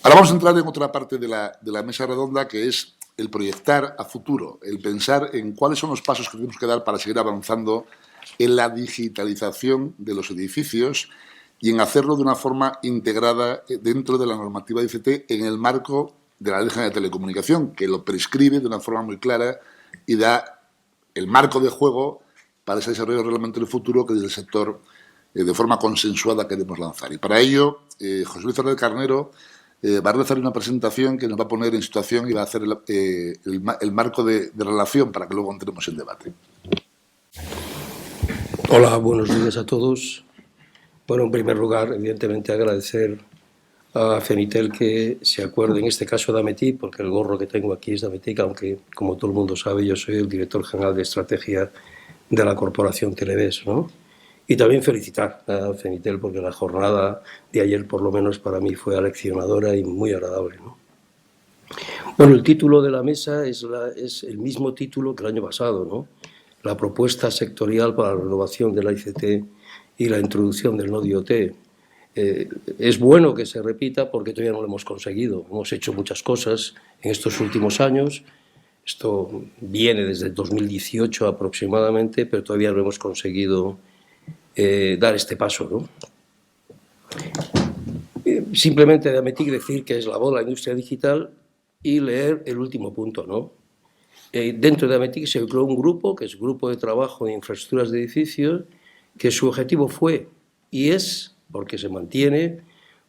Ahora vamos a entrar en otra parte de la mesa redonda, que es el proyectar a futuro, el pensar en cuáles son los pasos que tenemos que dar para seguir avanzando en la digitalización de los edificios y en hacerlo de una forma integrada dentro de la normativa de ICT en el marco de la Ley General de Telecomunicación, que lo prescribe de una forma muy clara y da el marco de juego para ese desarrollo reglamentario futuro que desde el sector de forma consensuada queremos lanzar. Y para ello, José Luis Ferrer Carnero va a realizar una presentación que nos va a poner en situación y va a hacer el marco de relación para que luego entremos en debate. Hola, buenos días a todos. Bueno, en primer lugar, evidentemente agradecer a Fenitel que se acuerde, en este caso de Ametic, porque el gorro que tengo aquí es de Ametic, aunque, como todo el mundo sabe, yo soy el director general de estrategia de la corporación Televes, ¿no? Y también felicitar a Fenitel porque la jornada de ayer, por lo menos para mí, fue aleccionadora y muy agradable, ¿no? Bueno, el título de la mesa es el mismo título que el año pasado, ¿no? La propuesta sectorial para la renovación de la ICT y la introducción del Node IoT. Es bueno que se repita porque todavía no lo hemos conseguido. Hemos hecho muchas cosas en estos últimos años. Esto viene desde 2018 aproximadamente, pero todavía no hemos conseguido dar este paso, ¿no? Simplemente de Ametic decir que es la voz de la industria digital y leer el último punto, ¿no? Dentro de Ametic se creó un grupo, que es Grupo de Trabajo de Infraestructuras de Edificios, que su objetivo fue y es, porque se mantiene,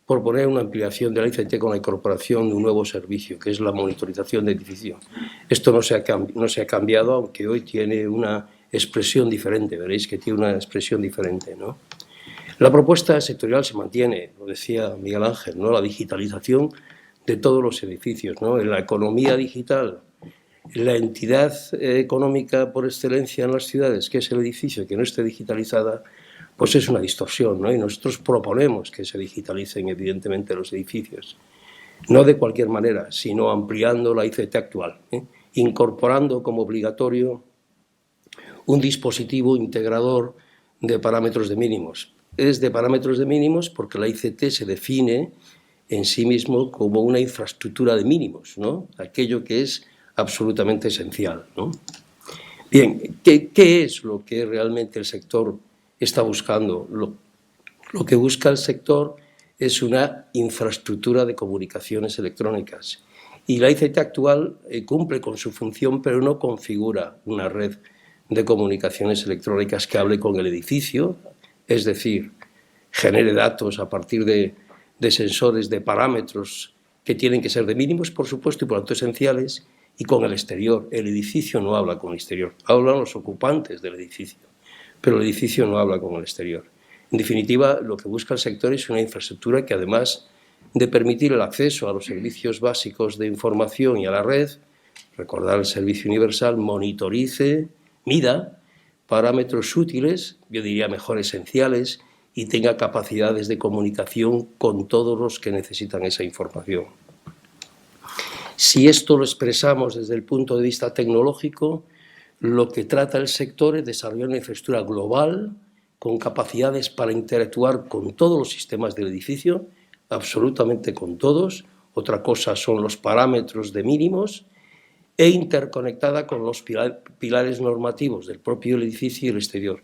proponer una ampliación de la ICT con la incorporación de un nuevo servicio, que es la monitorización de edificios. Esto no se ha cambiado, aunque hoy tiene una expresión diferente, veréis que tiene una expresión diferente, ¿no? La propuesta sectorial se mantiene, lo decía Miguel Ángel, ¿no? La digitalización de todos los edificios, ¿no? En la economía digital, la entidad económica por excelencia en las ciudades, que es el edificio, que no esté digitalizada, pues es una distorsión, ¿no? Y nosotros proponemos que se digitalicen, evidentemente, los edificios. No de cualquier manera, sino ampliando la ICT actual, incorporando como obligatorio un dispositivo integrador de parámetros de mínimos. Es de parámetros de mínimos porque la ICT se define en sí mismo como una infraestructura de mínimos, ¿no? Aquello que es absolutamente esencial, ¿no? Bien, ¿qué es lo que realmente el sector está buscando? Lo que busca el sector es una infraestructura de comunicaciones electrónicas. Y la ICT actual cumple con su función, pero no configura una red de comunicaciones electrónicas que hable con el edificio, es decir, genere datos a partir de sensores, de parámetros que tienen que ser de mínimos, por supuesto, y por lo tanto esenciales, y con el exterior. El edificio no habla con el exterior, hablan los ocupantes del edificio, pero el edificio no habla con el exterior. En definitiva, lo que busca el sector es una infraestructura que, además de permitir el acceso a los servicios básicos de información y a la red, recordar el servicio universal, monitorice, mida parámetros útiles, yo diría mejor esenciales, y tenga capacidades de comunicación con todos los que necesitan esa información. Si esto lo expresamos desde el punto de vista tecnológico, lo que trata el sector es desarrollar una infraestructura global con capacidades para interactuar con todos los sistemas del edificio, absolutamente con todos. Otra cosa son los parámetros de mínimos e interconectada con los pilares normativos del propio edificio y el exterior.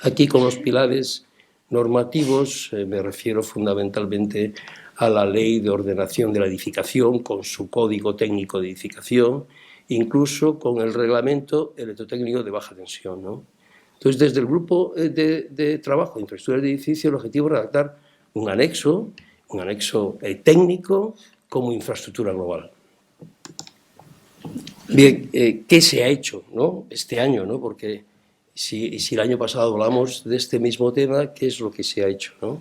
Aquí con los pilares normativos me refiero fundamentalmente a la Ley de Ordenación de la Edificación con su Código Técnico de Edificación, incluso con el Reglamento Electrotécnico de Baja Tensión, ¿no? Entonces, desde el Grupo de Trabajo de Infraestructuras de Edificio, el objetivo es redactar un anexo técnico como infraestructura global. Bien, ¿qué se ha hecho, ¿no? Este año, ¿no? Porque si el año pasado hablamos de este mismo tema, ¿qué es lo que se ha hecho, ¿no?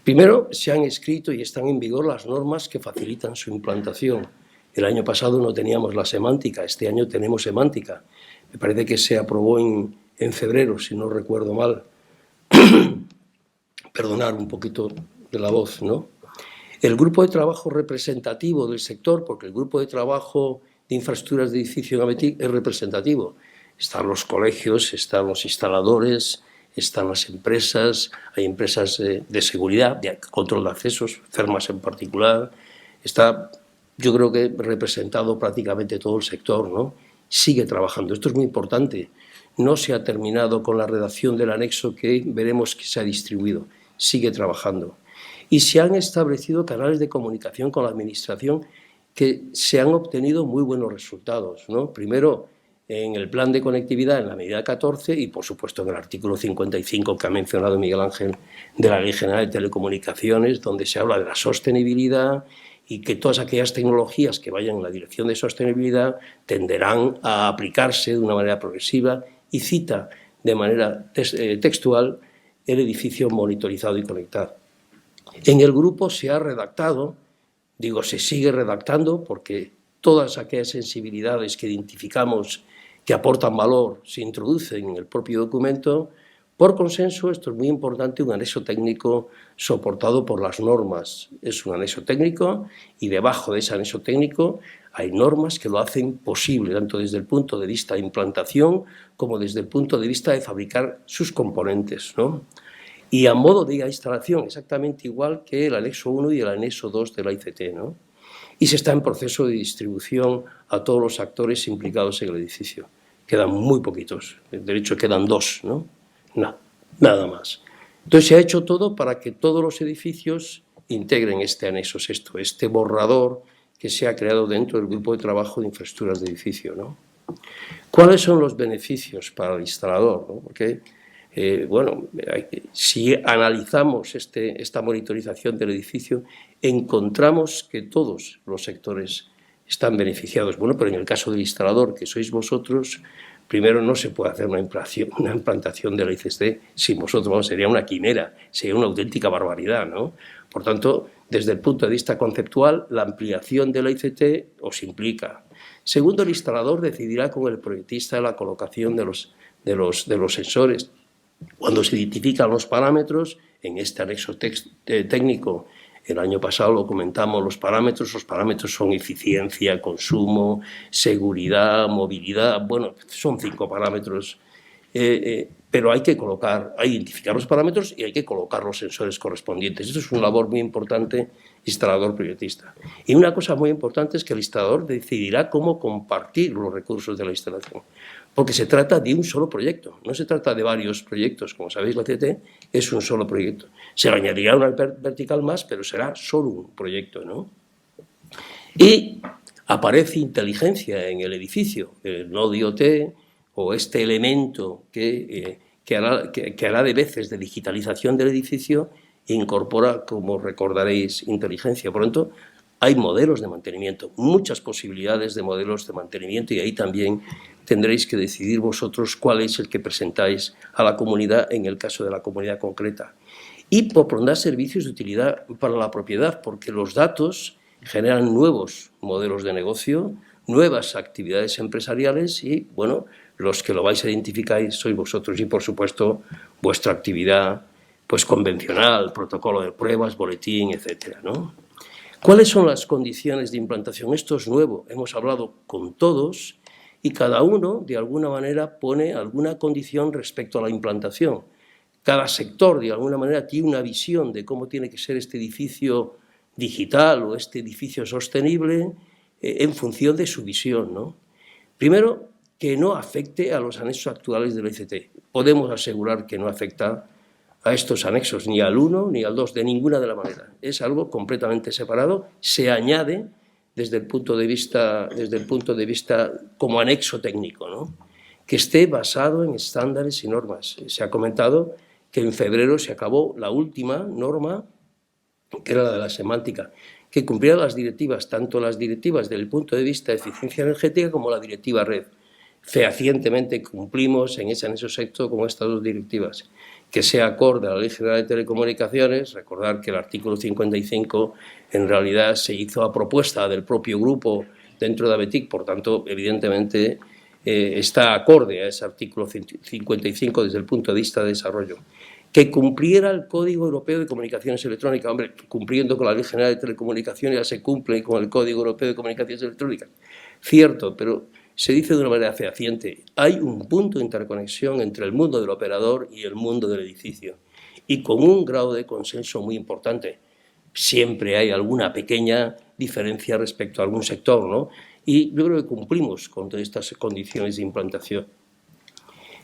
Primero, se han escrito y están en vigor las normas que facilitan su implantación. El año pasado no teníamos la semántica, este año tenemos semántica. Me parece que se aprobó en febrero, si no recuerdo mal. Perdonar un poquito de la voz, ¿no? El grupo de trabajo representativo del sector, porque el grupo de trabajo de infraestructuras de edificio en Ametic es representativo. Están los colegios, están los instaladores, están las empresas, hay empresas de seguridad, de control de accesos, CERMAS en particular, está, yo creo que representado prácticamente todo el sector, ¿no? Sigue trabajando. Esto es muy importante. No se ha terminado con la redacción del anexo que veremos que se ha distribuido. Sigue trabajando. Y se han establecido canales de comunicación con la Administración que se han obtenido muy buenos resultados, ¿no? Primero, en el plan de conectividad en la medida 14 y, por supuesto, en el artículo 55 que ha mencionado Miguel Ángel de la Ley General de Telecomunicaciones, donde se habla de la sostenibilidad y que todas aquellas tecnologías que vayan en la dirección de sostenibilidad tenderán a aplicarse de una manera progresiva y cita de manera textual el edificio monitorizado y conectado. En el grupo se ha redactado, digo, se sigue redactando porque todas aquellas sensibilidades que identificamos que aportan valor se introducen en el propio documento. Por consenso, esto es muy importante, un anexo técnico soportado por las normas. Es un anexo técnico y debajo de ese anexo técnico hay normas que lo hacen posible, tanto desde el punto de vista de implantación como desde el punto de vista de fabricar sus componentes, ¿no? Y a modo de instalación, exactamente igual que el anexo 1 y el anexo 2 de la ICT, ¿no? Y se está en proceso de distribución a todos los actores implicados en el edificio. Quedan muy poquitos, de hecho quedan 2, ¿no? No, nada más. Entonces se ha hecho todo para que todos los edificios integren este anexo sexto, este borrador que se ha creado dentro del grupo de trabajo de infraestructuras de edificio, ¿no? ¿Cuáles son los beneficios para el instalador, ¿no? Porque bueno, si analizamos esta monitorización del edificio, encontramos que todos los sectores están beneficiados. Bueno, pero en el caso del instalador, que sois vosotros, primero no se puede hacer una implantación de la ICT sin vosotros, bueno, sería una quimera, sería una auténtica barbaridad, ¿no? Por tanto, desde el punto de vista conceptual, la ampliación de la ICT os implica. Segundo, el instalador decidirá con el proyectista la colocación de los sensores. Cuando se identifican los parámetros, en este anexo técnico, el año pasado lo comentamos, los parámetros son eficiencia, consumo, seguridad, movilidad, bueno, son 5 parámetros, pero hay que identificar los parámetros y hay que colocar los sensores correspondientes. Esto es una labor muy importante, instalador-proyectista. Y una cosa muy importante es que el instalador decidirá cómo compartir los recursos de la instalación. Porque se trata de un solo proyecto, no se trata de varios proyectos. Como sabéis, la ICT es un solo proyecto. Se le añadirá una vertical más, pero será solo un proyecto, ¿no? Y aparece inteligencia en el edificio, el Node IoT o este elemento que hará de veces de digitalización del edificio e incorpora, como recordaréis, inteligencia. Por lo tanto, hay modelos de mantenimiento, muchas posibilidades de modelos de mantenimiento y ahí también tendréis que decidir vosotros cuál es el que presentáis a la comunidad en el caso de la comunidad concreta. Y propondrá servicios de utilidad para la propiedad, porque los datos generan nuevos modelos de negocio, nuevas actividades empresariales y, bueno, los que lo vais a identificar sois vosotros y, por supuesto, vuestra actividad pues convencional, protocolo de pruebas, boletín, etcétera, ¿no? ¿Cuáles son las condiciones de implantación? Esto es nuevo, hemos hablado con todos y cada uno, de alguna manera, pone alguna condición respecto a la implantación. Cada sector, de alguna manera, tiene una visión de cómo tiene que ser este edificio digital o este edificio sostenible en función de su visión, ¿no? Primero, que no afecte a los anexos actuales de la ICT. Podemos asegurar que no afecta a estos anexos, ni al 1 ni al 2, de ninguna de la manera. Es algo completamente separado, se añade desde el punto de vista como anexo técnico, ¿no? Que esté basado en estándares y normas. Se ha comentado que en febrero se acabó la última norma, que era la de la semántica, que cumplía las directivas, tanto las directivas desde el punto de vista de eficiencia energética como la directiva red. Fehacientemente cumplimos en ese anexo sexto con estas 2 directivas. Que sea acorde a la Ley General de Telecomunicaciones, recordar que el artículo 55 en realidad se hizo a propuesta del propio grupo dentro de ABETIC, por tanto, evidentemente, está acorde a ese artículo 55 desde el punto de vista de desarrollo. Que cumpliera el Código Europeo de Comunicaciones Electrónicas. Hombre, cumpliendo con la Ley General de Telecomunicaciones ya se cumple con el Código Europeo de Comunicaciones Electrónicas. Cierto, pero se dice de una manera fehaciente, hay un punto de interconexión entre el mundo del operador y el mundo del edificio, y con un grado de consenso muy importante. Siempre hay alguna pequeña diferencia respecto a algún sector, ¿no? Y yo creo que cumplimos con todas estas condiciones de implantación.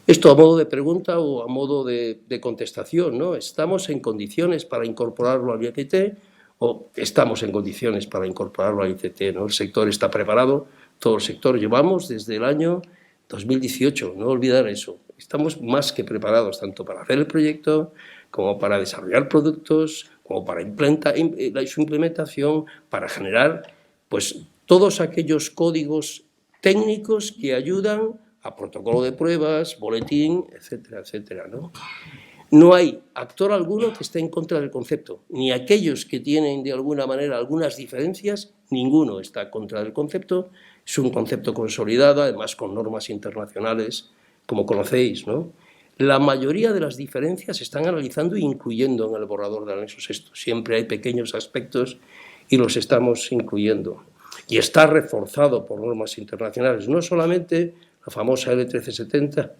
Esto a modo de pregunta o a modo de contestación, ¿no? ¿Estamos en condiciones para incorporarlo al ICT o estamos en condiciones para incorporarlo al ICT, ¿no? El sector está preparado, todo el sector llevamos desde el año 2018, no olvidar eso. Estamos más que preparados tanto para hacer el proyecto como para desarrollar productos, como para su implementación, para generar pues, todos aquellos códigos técnicos que ayudan a protocolo de pruebas, boletín, etcétera, etcétera, ¿no? No hay actor alguno que esté en contra del concepto, ni aquellos que tienen de alguna manera algunas diferencias, ninguno está en contra del concepto. Es un concepto consolidado, además con normas internacionales, como conocéis, ¿no? La mayoría de las diferencias se están analizando e incluyendo en el borrador del anexo sexto. Siempre hay pequeños aspectos y los estamos incluyendo. Y está reforzado por normas internacionales, no solamente la famosa L1370,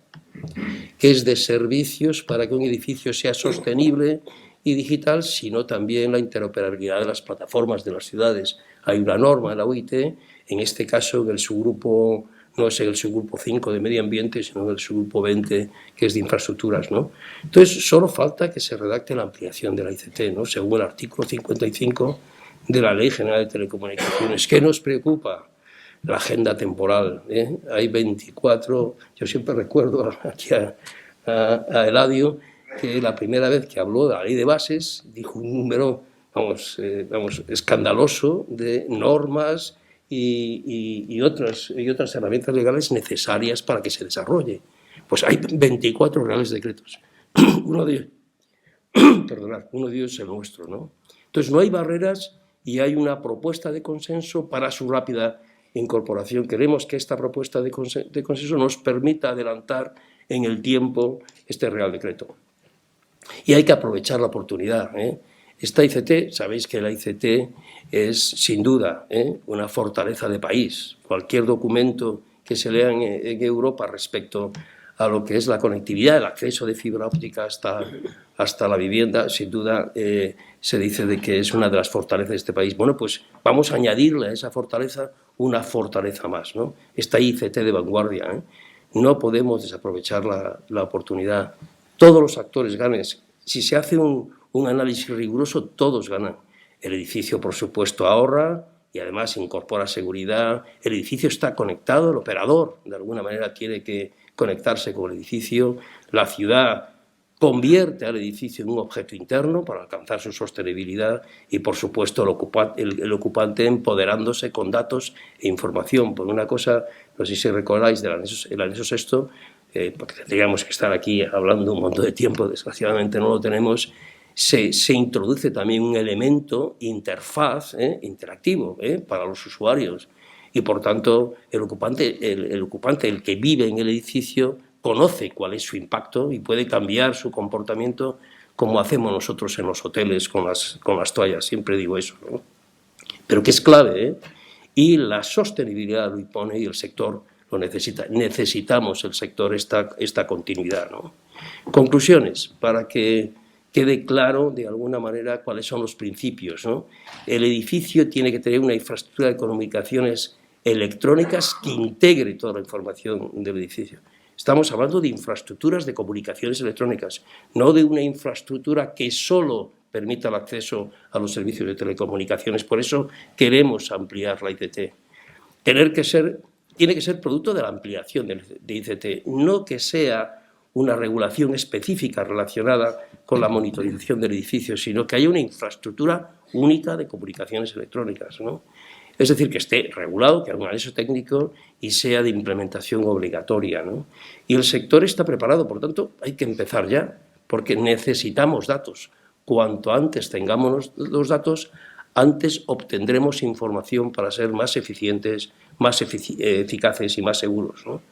que es de servicios para que un edificio sea sostenible y digital, sino también la interoperabilidad de las plataformas de las ciudades. Hay una norma en la OIT, en este caso en el subgrupo, no es en el subgrupo 5 de medio ambiente, sino en el subgrupo 20, que es de infraestructuras, ¿no? Entonces, solo falta que se redacte la ampliación de la ICT, ¿no? Según el artículo 55 de la Ley General de Telecomunicaciones. ¿Qué nos preocupa? La agenda temporal, ¿eh? Hay 24, yo siempre recuerdo aquí a Eladio, que la primera vez que habló de la ley de bases dijo un número, vamos, escandaloso de normas y otras herramientas legales necesarias para que se desarrolle. Pues hay 24 reales decretos. Uno de ellos es el nuestro, ¿no? Entonces no hay barreras y hay una propuesta de consenso para su rápida incorporación. Queremos que esta propuesta de consenso nos permita adelantar en el tiempo este Real Decreto. Y hay que aprovechar la oportunidad, ¿eh? Esta ICT, sabéis que la ICT es sin duda una fortaleza de país. Cualquier documento que se lea en Europa respecto a lo que es la conectividad, el acceso de fibra óptica hasta la vivienda, sin duda se dice de que es una de las fortalezas de este país. Bueno, pues vamos a añadirle a esa fortaleza una fortaleza más, ¿no? Esta ICT de vanguardia, ¿eh? No podemos desaprovechar la oportunidad. Todos los actores ganan. Si se hace un análisis riguroso, todos ganan. El edificio, por supuesto, ahorra y además incorpora seguridad. El edificio está conectado, el operador de alguna manera tiene que conectarse con el edificio. La ciudad convierte al edificio en un objeto interno para alcanzar su sostenibilidad y, por supuesto, el ocupante empoderándose con datos e información. Por una cosa, no sé si recordáis del anexo sexto, porque tendríamos que estar aquí hablando un montón de tiempo, desgraciadamente no lo tenemos, se introduce también un elemento interfaz interactivo para los usuarios y, por tanto, el ocupante, el que vive en el edificio, conoce cuál es su impacto y puede cambiar su comportamiento como hacemos nosotros en los hoteles con las toallas. Siempre digo eso, ¿no? Pero que es clave, ¿eh? Y la sostenibilidad lo impone y el sector lo necesita. Necesitamos el sector esta continuidad, ¿no? Conclusiones, para que quede claro de alguna manera cuáles son los principios, ¿no? El edificio tiene que tener una infraestructura de comunicaciones electrónicas que integre toda la información del edificio. Estamos hablando de infraestructuras de comunicaciones electrónicas, no de una infraestructura que solo permita el acceso a los servicios de telecomunicaciones. Por eso queremos ampliar la ICT. Tiene que ser producto de la ampliación de ICT, no que sea una regulación específica relacionada con la monitorización del edificio, sino que haya una infraestructura única de comunicaciones electrónicas, ¿no? Es decir, que esté regulado, que haya un anexo técnico y sea de implementación obligatoria, ¿no? Y el sector está preparado, por tanto, hay que empezar ya, porque necesitamos datos. Cuanto antes tengamos los datos, antes obtendremos información para ser más eficientes, más eficaces y más seguros, ¿no?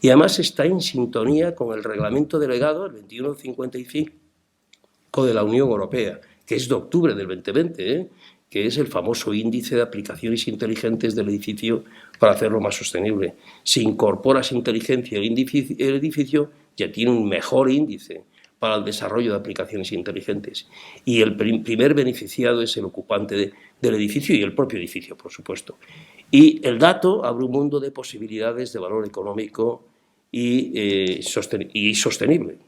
Y además está en sintonía con el reglamento delegado, el 2155 de la Unión Europea, que es de octubre del 2020, que es el famoso índice de aplicaciones inteligentes del edificio para hacerlo más sostenible. Si incorporas inteligencia al edificio, ya tiene un mejor índice para el desarrollo de aplicaciones inteligentes. Y el primer beneficiado es el ocupante del edificio y el propio edificio, por supuesto. Y el dato abre un mundo de posibilidades de valor económico y sostenible.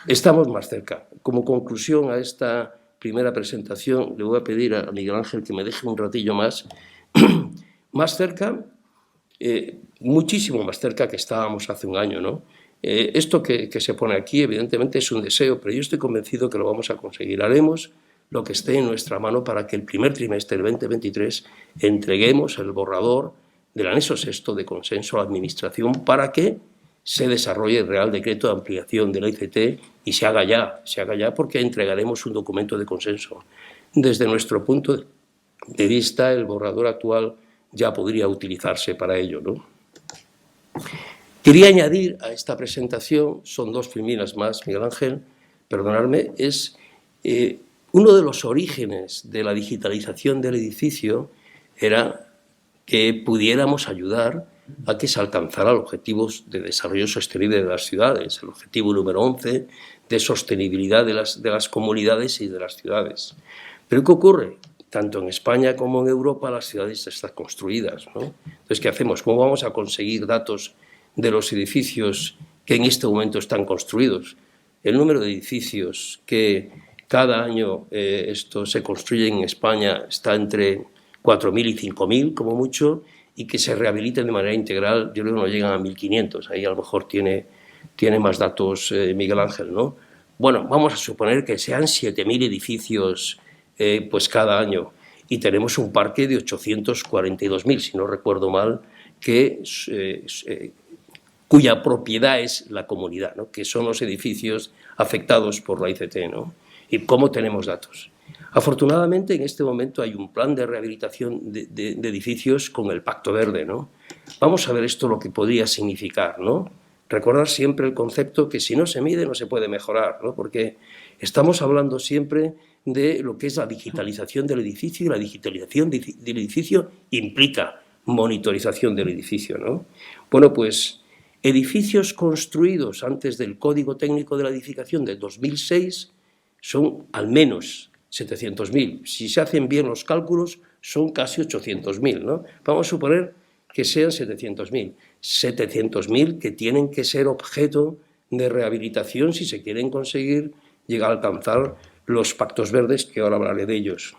Estamos más cerca. Como conclusión a esta primera presentación, le voy a pedir a Miguel Ángel que me deje un ratillo más. Más cerca, muchísimo más cerca que estábamos hace un año, ¿no? Esto que se pone aquí, evidentemente, es un deseo, pero yo estoy convencido que lo vamos a conseguir. Haremos lo que esté en nuestra mano para que el primer trimestre del 2023 entreguemos el borrador del anexo sexto de consenso a la Administración para que se desarrolle el Real Decreto de ampliación de la ICT y se haga ya porque entregaremos un documento de consenso. Desde nuestro punto de vista, el borrador actual ya podría utilizarse para ello, ¿no? Quería añadir a esta presentación, son dos primeras más, Miguel Ángel, perdonadme, es uno de los orígenes de la digitalización del edificio era que pudiéramos ayudar a que se alcanzaran los objetivos de desarrollo sostenible de las ciudades, el objetivo número 11 de sostenibilidad de las comunidades y de las ciudades. Pero ¿qué ocurre? Tanto en España como en Europa las ciudades están construidas, ¿no? Entonces, ¿qué hacemos? ¿Cómo vamos a conseguir datos de los edificios que en este momento están construidos? El número de edificios que cada año se construyen en España está entre 4.000 y 5.000 como mucho, y que se rehabiliten de manera integral, yo creo que no llegan a 1.500. Ahí a lo mejor tiene más datos Miguel Ángel, ¿no? Bueno, vamos a suponer que sean 7.000 edificios pues cada año, y tenemos un parque de 842.000, si no recuerdo mal, cuya propiedad es la comunidad, ¿no? Que son los edificios afectados por la ICT, ¿no? ¿Y cómo tenemos datos? Afortunadamente, en este momento hay un plan de rehabilitación de edificios con el Pacto Verde, ¿no? Vamos a ver esto lo que podría significar, ¿no? Recordar siempre el concepto que si no se mide no se puede mejorar, ¿no? Porque estamos hablando siempre de lo que es la digitalización del edificio, y la digitalización del edificio implica monitorización del edificio, ¿no? Bueno, pues edificios construidos antes del Código Técnico de la Edificación de 2006 son al menos 700.000. Si se hacen bien los cálculos, son casi 800.000, ¿no? Vamos a suponer que sean 700.000. 700.000 que tienen que ser objeto de rehabilitación si se quieren conseguir llegar a alcanzar los pactos verdes, que ahora hablaré de ellos.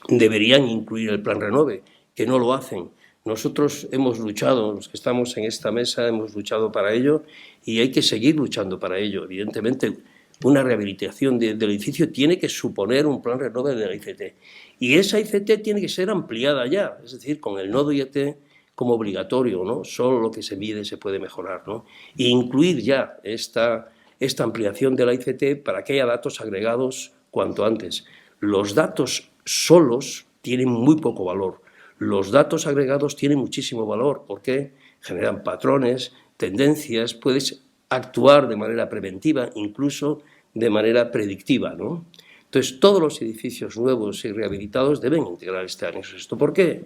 Deberían incluir el Plan Renove, que no lo hacen. Nosotros hemos luchado, los que estamos en esta mesa hemos luchado para ello, y hay que seguir luchando para ello. Evidentemente, una rehabilitación del edificio tiene que suponer un plan renove de la ICT. Y esa ICT tiene que ser ampliada ya, es decir, con el nodo IoT como obligatorio, ¿no? Solo lo que se mide se puede mejorar, ¿no? E incluir ya esta ampliación de la ICT para que haya datos agregados cuanto antes. Los datos solos tienen muy poco valor. Los datos agregados tienen muchísimo valor porque generan patrones, tendencias, puedes actuar de manera preventiva, incluso de manera predictiva, ¿no? Entonces, todos los edificios nuevos y rehabilitados deben integrar este anexo. ¿Esto por qué?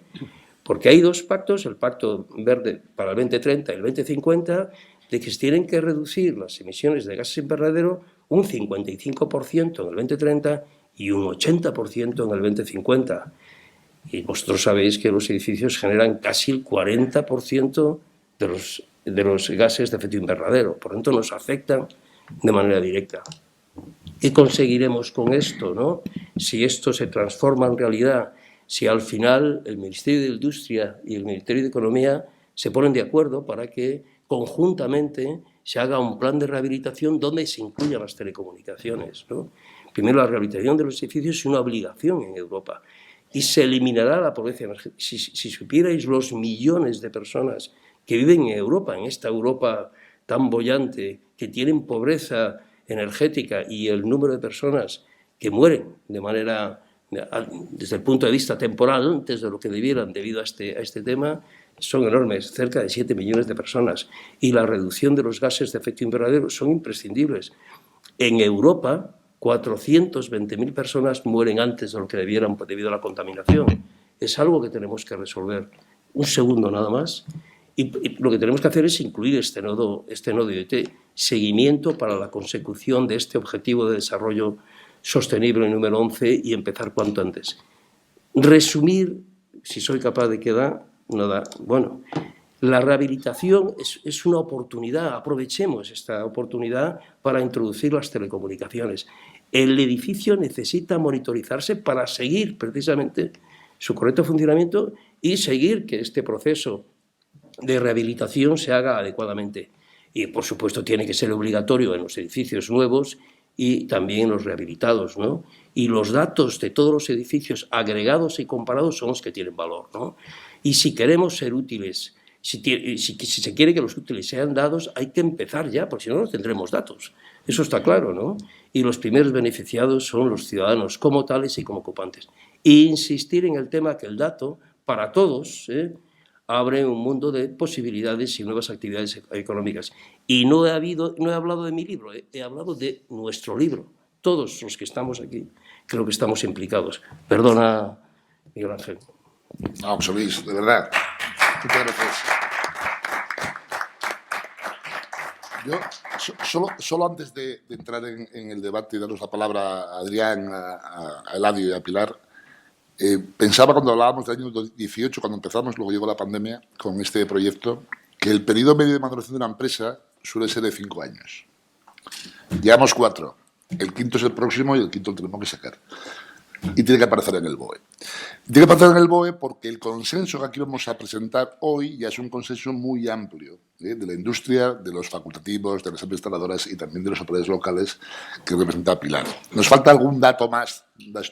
Porque hay dos pactos, el Pacto Verde para el 2030 y el 2050, de que se tienen que reducir las emisiones de gases invernadero un 55% en el 2030 y un 80% en el 2050. Y vosotros sabéis que los edificios generan casi el 40% de los gases de efecto invernadero, por lo tanto nos afectan de manera directa. ¿Qué conseguiremos con esto, no? Si esto se transforma en realidad, si al final el Ministerio de Industria y el Ministerio de Economía se ponen de acuerdo para que conjuntamente se haga un plan de rehabilitación donde se incluyan las telecomunicaciones, ¿no? Primero, la rehabilitación de los edificios es una obligación en Europa y se eliminará la pobreza energética. Si supierais los millones de personas que viven en Europa, en esta Europa tan boyante, que tienen pobreza energética, y el número de personas que mueren de manera, desde el punto de vista temporal, antes de lo que debieran debido a este tema, son enormes, cerca de 7 millones de personas. Y la reducción de los gases de efecto invernadero son imprescindibles. En Europa, 420.000 personas mueren antes de lo que debieran debido a la contaminación. Es algo que tenemos que resolver. Un segundo nada más. Y lo que tenemos que hacer es incluir este nodo de seguimiento para la consecución de este objetivo de desarrollo sostenible número 11 y empezar cuanto antes. Resumir, si soy capaz de quedar, nada. Bueno, la rehabilitación es una oportunidad, aprovechemos esta oportunidad para introducir las telecomunicaciones. El edificio necesita monitorizarse para seguir precisamente su correcto funcionamiento y seguir que este proceso de rehabilitación se haga adecuadamente. Y, por supuesto, tiene que ser obligatorio en los edificios nuevos y también en los rehabilitados, ¿no? Y los datos de todos los edificios agregados y comparados son los que tienen valor, ¿no? Y si queremos ser útiles, si se quiere que los útiles sean dados, hay que empezar ya, porque si no, no tendremos datos. Eso está claro, ¿no? Y los primeros beneficiados son los ciudadanos como tales y como ocupantes. E insistir en el tema que el dato, para todos, abre un mundo de posibilidades y nuevas actividades económicas. Y no he hablado de mi libro, he hablado de nuestro libro. Todos los que estamos aquí creo que estamos implicados. Perdona, Miguel Ángel. No, José Luis, de verdad. Muchas gracias. Yo, solo antes de entrar en el debate y daros la palabra a Adrián, a Eladio y a Pilar, pensaba cuando hablábamos del año 18, cuando empezamos, luego llegó la pandemia, con este proyecto, que el periodo medio de maduración de una empresa suele ser de 5 años. Llevamos 4. El quinto es el próximo y el quinto lo tenemos que sacar. Y tiene que aparecer en el BOE. Tiene que aparecer en el BOE porque el consenso que aquí vamos a presentar hoy ya es un consenso muy amplio, de la industria, de los facultativos, de las instaladoras y también de los operadores locales que representa Pilar. Nos falta algún dato más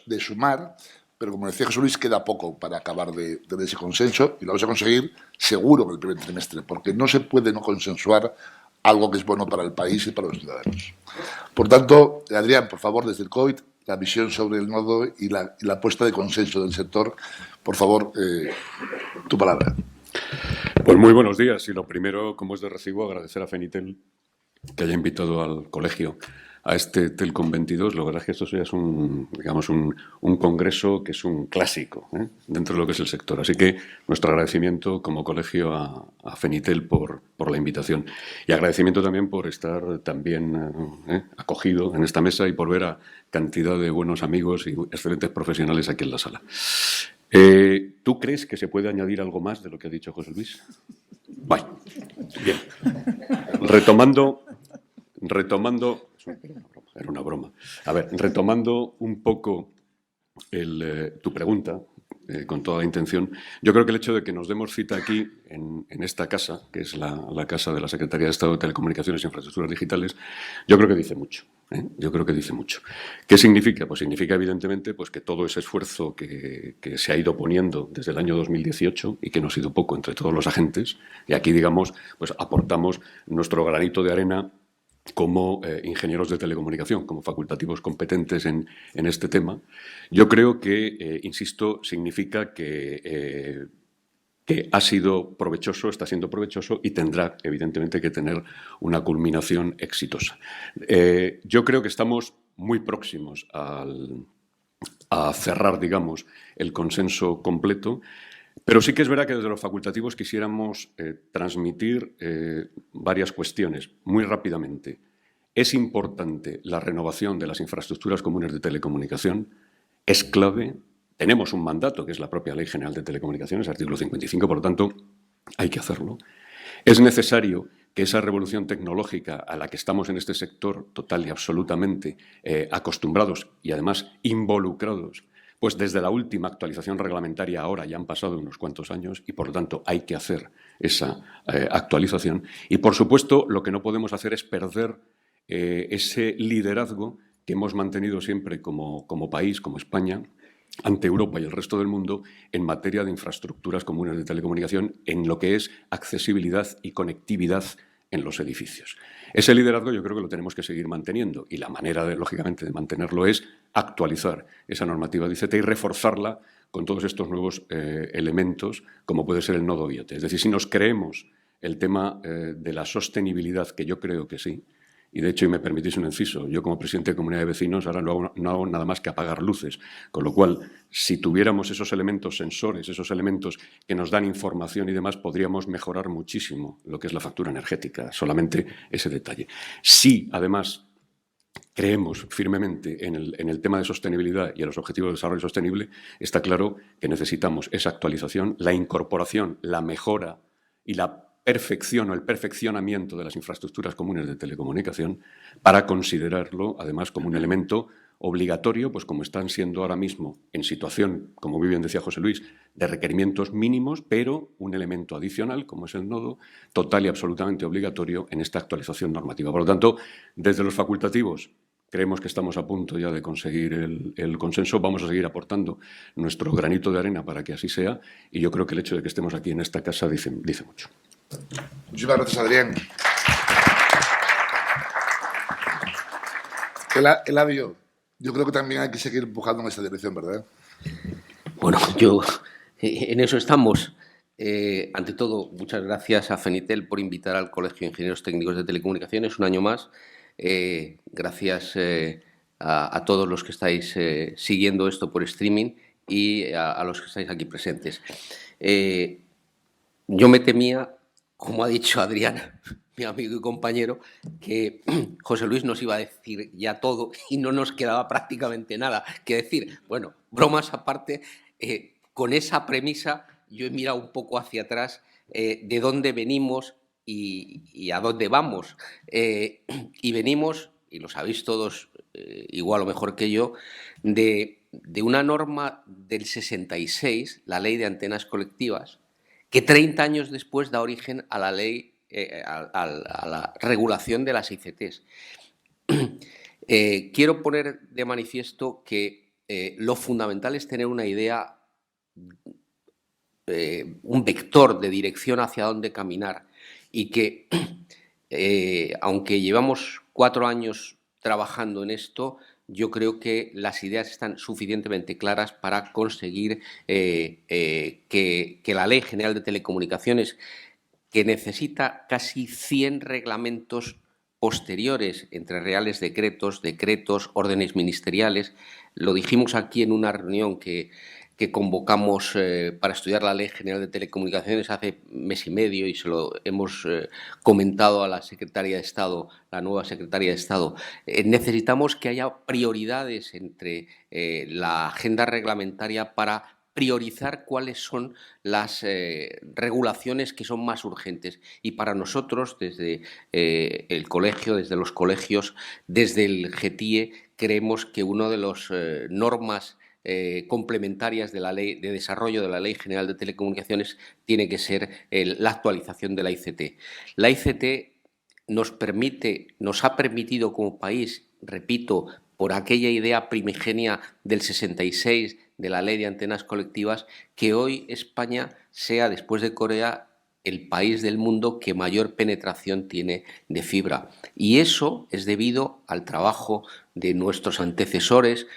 de sumar, pero como decía Jesús Luis, queda poco para acabar de tener ese consenso y lo vamos a conseguir seguro en el primer trimestre, porque no se puede no consensuar algo que es bueno para el país y para los ciudadanos. Por tanto, Adrián, por favor, desde el COVID, la visión sobre el nodo y la apuesta de consenso del sector. Por favor, tu palabra. Pues muy buenos días. Y lo primero, como es de recibo, agradecer a Fenitel que haya invitado al colegio a este Telcom 22. La verdad es que esto ya es un congreso que es un clásico dentro de lo que es el sector. Así que nuestro agradecimiento como colegio a Fenitel por la invitación. Y agradecimiento también por estar también acogido en esta mesa y por ver a cantidad de buenos amigos y excelentes profesionales aquí en la sala. ¿Tú crees que se puede añadir algo más de lo que ha dicho José Luis? Vale. Bien. Retomando... Era una broma. A ver, retomando un poco tu pregunta, con toda la intención, yo creo que el hecho de que nos demos cita aquí, en esta casa, que es la casa de la Secretaría de Estado de Telecomunicaciones e Infraestructuras Digitales, yo creo que dice mucho. Yo creo que dice mucho. ¿Qué significa? Pues significa, evidentemente, pues que todo ese esfuerzo que se ha ido poniendo desde el año 2018 y que no ha sido poco entre todos los agentes, y aquí, digamos, pues aportamos nuestro granito de arena como ingenieros de telecomunicación, como facultativos competentes en este tema. Yo creo que, insisto, significa que ha sido provechoso, está siendo provechoso y tendrá, evidentemente, que tener una culminación exitosa. Yo creo que estamos muy próximos a cerrar, digamos, el consenso completo. Pero sí que es verdad que desde los facultativos quisiéramos transmitir varias cuestiones muy rápidamente. Es importante la renovación de las infraestructuras comunes de telecomunicación, es clave. Tenemos un mandato, que es la propia Ley General de Telecomunicaciones, artículo 55, por lo tanto, hay que hacerlo. Es necesario que esa revolución tecnológica a la que estamos en este sector total y absolutamente acostumbrados y además involucrados, pues desde la última actualización reglamentaria ahora ya han pasado unos cuantos años y, por lo tanto, hay que hacer esa actualización. Y, por supuesto, lo que no podemos hacer es perder ese liderazgo que hemos mantenido siempre como país, como España, ante Europa y el resto del mundo en materia de infraestructuras comunes de telecomunicación en lo que es accesibilidad y conectividad en los edificios. Ese liderazgo yo creo que lo tenemos que seguir manteniendo y la manera, lógicamente, de mantenerlo es actualizar esa normativa de ICT y reforzarla con todos estos nuevos elementos, como puede ser el nodo IoT. Es decir, si nos creemos el tema de la sostenibilidad, que yo creo que sí, Y, de hecho, y me permitís un inciso, yo como presidente de comunidad de vecinos ahora no hago nada más que apagar luces. Con lo cual, si tuviéramos esos elementos sensores, esos elementos que nos dan información y demás, podríamos mejorar muchísimo lo que es la factura energética. Solamente ese detalle. Sí, además, creemos firmemente en el tema de sostenibilidad y en los objetivos de desarrollo sostenible, está claro que necesitamos esa actualización, la incorporación, la mejora y la perfección o el perfeccionamiento de las infraestructuras comunes de telecomunicación para considerarlo, además, como un elemento obligatorio, pues como están siendo ahora mismo en situación, como muy bien decía José Luis, de requerimientos mínimos, pero un elemento adicional, como es el nodo, total y absolutamente obligatorio en esta actualización normativa. Por lo tanto, desde los facultativos, creemos que estamos a punto ya de conseguir el consenso. Vamos a seguir aportando nuestro granito de arena para que así sea, y yo creo que el hecho de que estemos aquí en esta casa dice mucho. Muchísimas gracias, Adrián. Eladio, yo creo que también hay que seguir empujando en esta dirección, ¿verdad? Bueno, en eso estamos. Ante todo, muchas gracias a Fenitel por invitar al Colegio de Ingenieros Técnicos de Telecomunicaciones un año más. Gracias a todos los que estáis siguiendo esto por streaming y a los que estáis aquí presentes. Yo me temía, como ha dicho Adrián, mi amigo y compañero, que José Luis nos iba a decir ya todo y no nos quedaba prácticamente nada que decir. Bueno, bromas aparte, con esa premisa yo he mirado un poco hacia atrás de dónde venimos y a dónde vamos. Y venimos, y lo sabéis todos igual o mejor que yo, de una norma del 66, la Ley de Antenas Colectivas, que 30 años después da origen a la ley, a la regulación de las ICTs. Quiero poner de manifiesto que lo fundamental es tener una idea, un vector de dirección hacia dónde caminar, y que, aunque llevamos 4 años trabajando en esto, yo creo que las ideas están suficientemente claras para conseguir que la Ley General de Telecomunicaciones, que necesita casi 100 reglamentos posteriores entre reales decretos, órdenes ministeriales. Lo dijimos aquí en una reunión que convocamos para estudiar la Ley General de Telecomunicaciones hace mes y medio, y se lo hemos comentado a la Secretaría de Estado, la nueva Secretaría de Estado. Necesitamos que haya prioridades entre la agenda reglamentaria para priorizar cuáles son las regulaciones que son más urgentes. Y para nosotros, desde el colegio, desde los colegios, desde el GTIE, creemos que una de las normas complementarias de la ley de desarrollo de la Ley General de Telecomunicaciones tiene que ser la actualización de la ICT. La ICT nos ha permitido como país, repito, por aquella idea primigenia del 66 de la Ley de Antenas Colectivas, que hoy España sea, después de Corea, el país del mundo que mayor penetración tiene de fibra. Y eso es debido al trabajo de nuestros antecesores,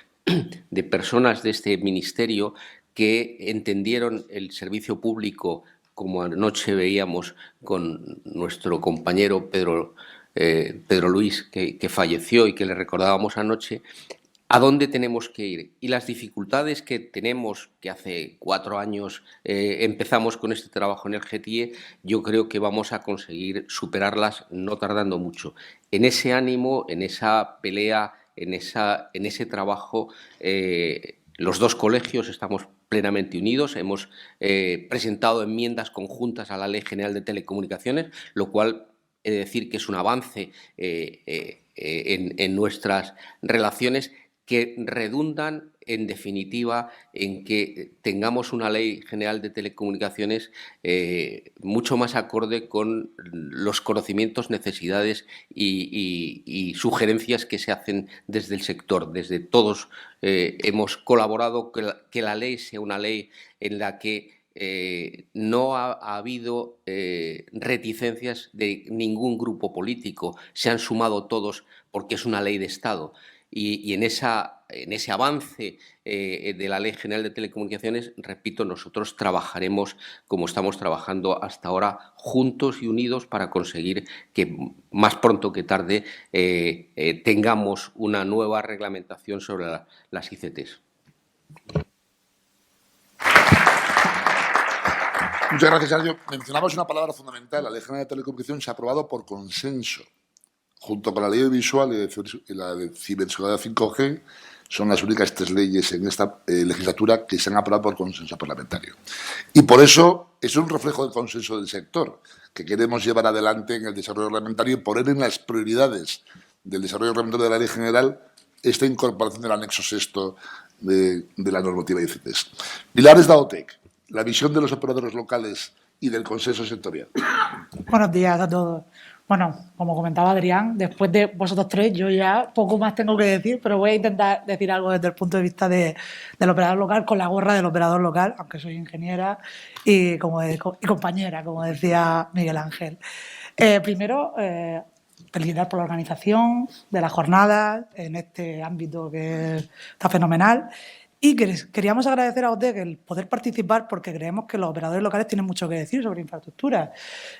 de personas de este ministerio que entendieron el servicio público, como anoche veíamos con nuestro compañero Pedro Luis, que falleció y que le recordábamos anoche, a dónde tenemos que ir. Y las dificultades que tenemos, que hace 4 años empezamos con este trabajo en el GTIE, yo creo que vamos a conseguir superarlas no tardando mucho. En ese ánimo, en esa pelea, en ese trabajo, los dos colegios estamos plenamente unidos. Hemos presentado enmiendas conjuntas a la Ley General de Telecomunicaciones, lo cual he de decir que es un avance en nuestras relaciones, que redundan, en definitiva, en que tengamos una Ley General de Telecomunicaciones mucho más acorde con los conocimientos, necesidades y sugerencias que se hacen desde el sector. Desde todos hemos colaborado que la ley sea una ley en la que no ha habido reticencias de ningún grupo político. Se han sumado todos porque es una ley de Estado. y en ese avance de la Ley General de Telecomunicaciones, repito, nosotros trabajaremos como estamos trabajando hasta ahora, juntos y unidos para conseguir que más pronto que tarde tengamos una nueva reglamentación sobre las ICTs. Muchas gracias, Sergio. Mencionabas una palabra fundamental. La Ley General de Telecomunicaciones se ha aprobado por consenso. Junto con la Ley Audiovisual y la de Ciberseguridad 5G, son las únicas 3 leyes en esta legislatura que se han aprobado por consenso parlamentario. Y por eso es un reflejo del consenso del sector, que queremos llevar adelante en el desarrollo reglamentario y poner en las prioridades del desarrollo reglamentario de la Ley General esta incorporación del anexo sexto de la normativa de ICTs. Pilares de AOTEC, la visión de los operadores locales y del consenso sectorial. Buenos días a todos. Bueno, como comentaba Adrián, después de vosotros 3, yo ya poco más tengo que decir, pero voy a intentar decir algo desde el punto de vista del operador local, con la gorra del operador local, aunque soy ingeniera y compañera, como decía Miguel Ángel. Primero, felicitar por la organización de la jornada en este ámbito que está fenomenal. Y queríamos agradecer a AOTEC el poder participar porque creemos que los operadores locales tienen mucho que decir sobre infraestructura.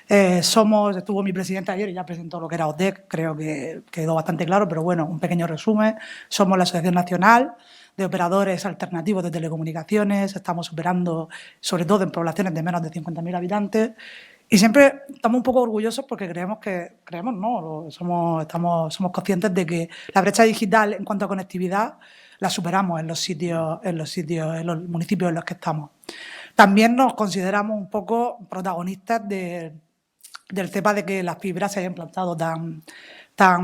Estuvo mi presidente ayer y ya presentó lo que era AOTEC, creo que quedó bastante claro, pero bueno, un pequeño resumen. Somos la Asociación Nacional de Operadores Alternativos de Telecomunicaciones, estamos operando sobre todo en poblaciones de menos de 50.000 habitantes y siempre estamos un poco orgullosos porque somos conscientes de que la brecha digital en cuanto a conectividad la superamos en los municipios en los que estamos. También nos consideramos un poco protagonistas del tema de que las fibras se hayan implantado tan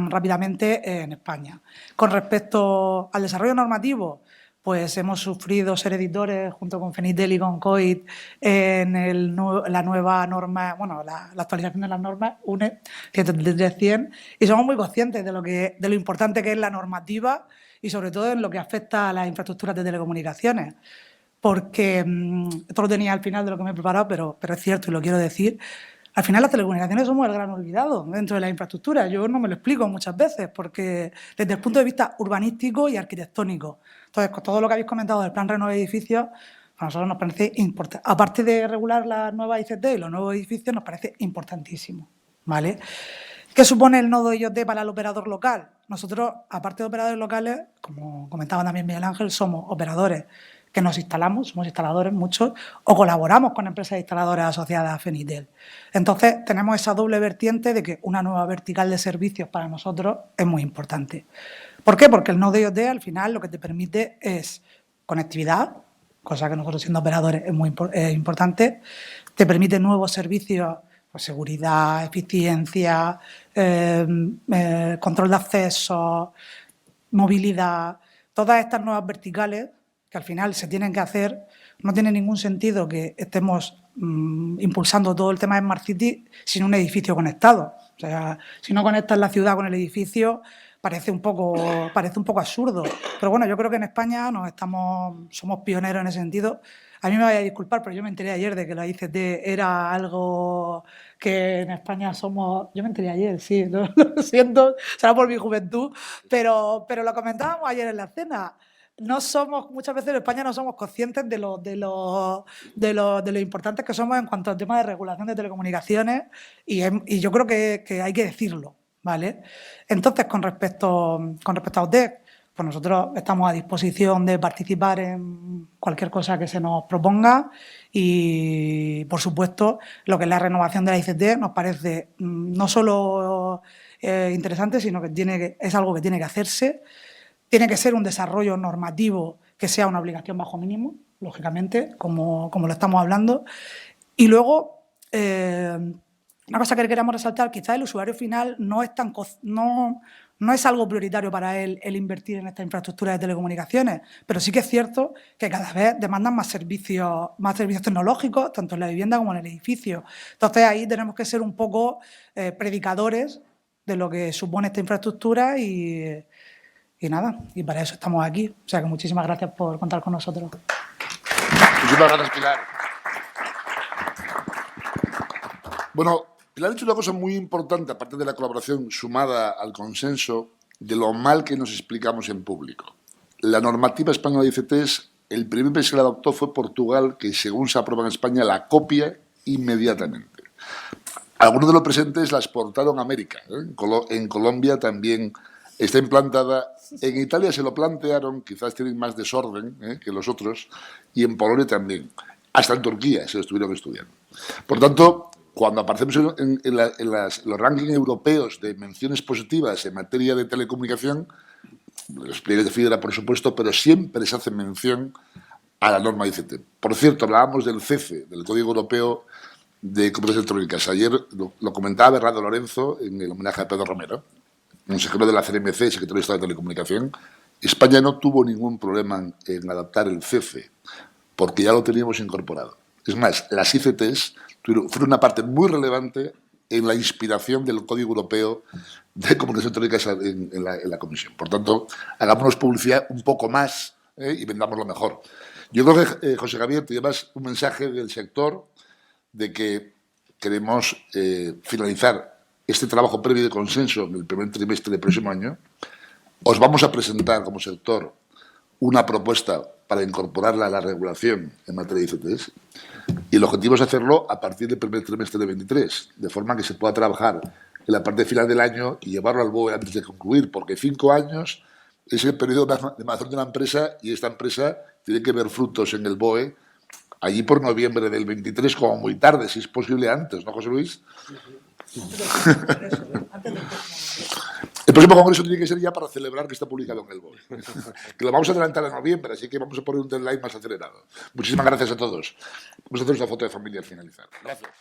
rápidamente en España. Con respecto al desarrollo normativo, pues hemos sufrido ser editores junto con FENITEL y con COIT en la nueva norma, bueno, la actualización de las normas UNE 133-100 y somos muy conscientes de lo importante que es la normativa y sobre todo en lo que afecta a las infraestructuras de telecomunicaciones. Porque esto lo tenía al final de lo que me he preparado, pero es cierto y lo quiero decir. Al final las telecomunicaciones somos el gran olvidado dentro de la infraestructura. Yo no me lo explico muchas veces porque desde el punto de vista urbanístico y arquitectónico. Entonces, con todo lo que habéis comentado del plan Renove Edificios, a nosotros nos parece importante. Aparte de regular las nuevas ICT y los nuevos edificios, nos parece importantísimo, ¿vale? ¿Qué supone el nodo IoT para el operador local? Nosotros, aparte de operadores locales, como comentaba también Miguel Ángel, somos operadores que nos instalamos, somos instaladores muchos, o colaboramos con empresas instaladoras asociadas a FENITEL. Entonces, tenemos esa doble vertiente de que una nueva vertical de servicios para nosotros es muy importante. ¿Por qué? Porque el nodo IoT al final lo que te permite es conectividad, cosa que nosotros siendo operadores es muy importante, te permite nuevos servicios, pues seguridad, eficiencia, control de acceso, movilidad, todas estas nuevas verticales que al final se tienen que hacer. No tiene ningún sentido que estemos impulsando todo el tema de Smart City sin un edificio conectado. O sea, si no conectas la ciudad con el edificio, parece un poco absurdo. Pero bueno, yo creo que en España somos pioneros en ese sentido. A mí me vaya a disculpar, pero yo me enteré ayer de que la ICT era algo que en España somos... Yo me enteré ayer, sí, lo siento, será por mi juventud, pero lo comentábamos ayer en la cena. Muchas veces en España no somos conscientes de lo importantes que somos en cuanto al tema de regulación de telecomunicaciones y yo creo que hay que decirlo, ¿vale? Entonces, con respecto a OTEC, pues nosotros estamos a disposición de participar en cualquier cosa que se nos proponga y, por supuesto, lo que es la renovación de la ICT nos parece no solo interesante, sino que es algo que tiene que hacerse. Tiene que ser un desarrollo normativo que sea una obligación bajo mínimo, lógicamente, como lo estamos hablando. Y luego, una cosa que queremos resaltar, quizás el usuario final no es algo prioritario para él el invertir en esta infraestructura de telecomunicaciones, pero sí que es cierto que cada vez demandan más servicios tecnológicos, tanto en la vivienda como en el edificio. Entonces, ahí tenemos que ser un poco predicadores de lo que supone esta infraestructura y nada, y para eso estamos aquí. O sea que muchísimas gracias por contar con nosotros. Muchísimas gracias, Pilar. Bueno, Pilar ha dicho una cosa muy importante, aparte de la colaboración sumada al consenso, de lo mal que nos explicamos en público. La normativa española de ICTs, el primer país que la adoptó fue Portugal, que según se aprueba en España la copia inmediatamente. Algunos de los presentes la exportaron a América. En Colombia también está implantada. En Italia se lo plantearon, quizás tienen más desorden que los otros, y en Polonia también. Hasta en Turquía se lo estuvieron estudiando. Por tanto, cuando aparecemos en los rankings europeos de menciones positivas en materia de telecomunicación, los pliegues de FIDRA, por supuesto, pero siempre se hace mención a la norma ICT. Por cierto, hablábamos del CEFE, del Código Europeo de Comunicaciones Electrónicas. Ayer lo comentaba Bernardo Lorenzo en el homenaje a Pedro Romero, consejero de la CNMC, secretario de Estado de Telecomunicación. España no tuvo ningún problema en adaptar el CEFE, porque ya lo teníamos incorporado. Es más, las ICTs fueron una parte muy relevante en la inspiración del Código Europeo de Comunicaciones Electrónicas en la Comisión. Por tanto, hagámonos publicidad un poco más y vendamos lo mejor. Yo creo que, José Javier, te llevas un mensaje del sector de que queremos finalizar este trabajo previo de consenso en el primer trimestre del próximo año. Os vamos a presentar como sector una propuesta para incorporarla a la regulación en materia de ICTs y el objetivo es hacerlo a partir del primer trimestre de 23, de forma que se pueda trabajar en la parte final del año y llevarlo al BOE antes de concluir, porque 5 años es el periodo de maduración de una empresa y esta empresa tiene que ver frutos en el BOE allí por noviembre del 23, como muy tarde, si es posible antes, ¿no, José Luis? El próximo congreso tiene que ser ya para celebrar que está publicado en el BOE. Que lo vamos a adelantar en noviembre, así que vamos a poner un deadline más acelerado. Muchísimas gracias a todos. Vamos a hacer una foto de familia al finalizar. Gracias.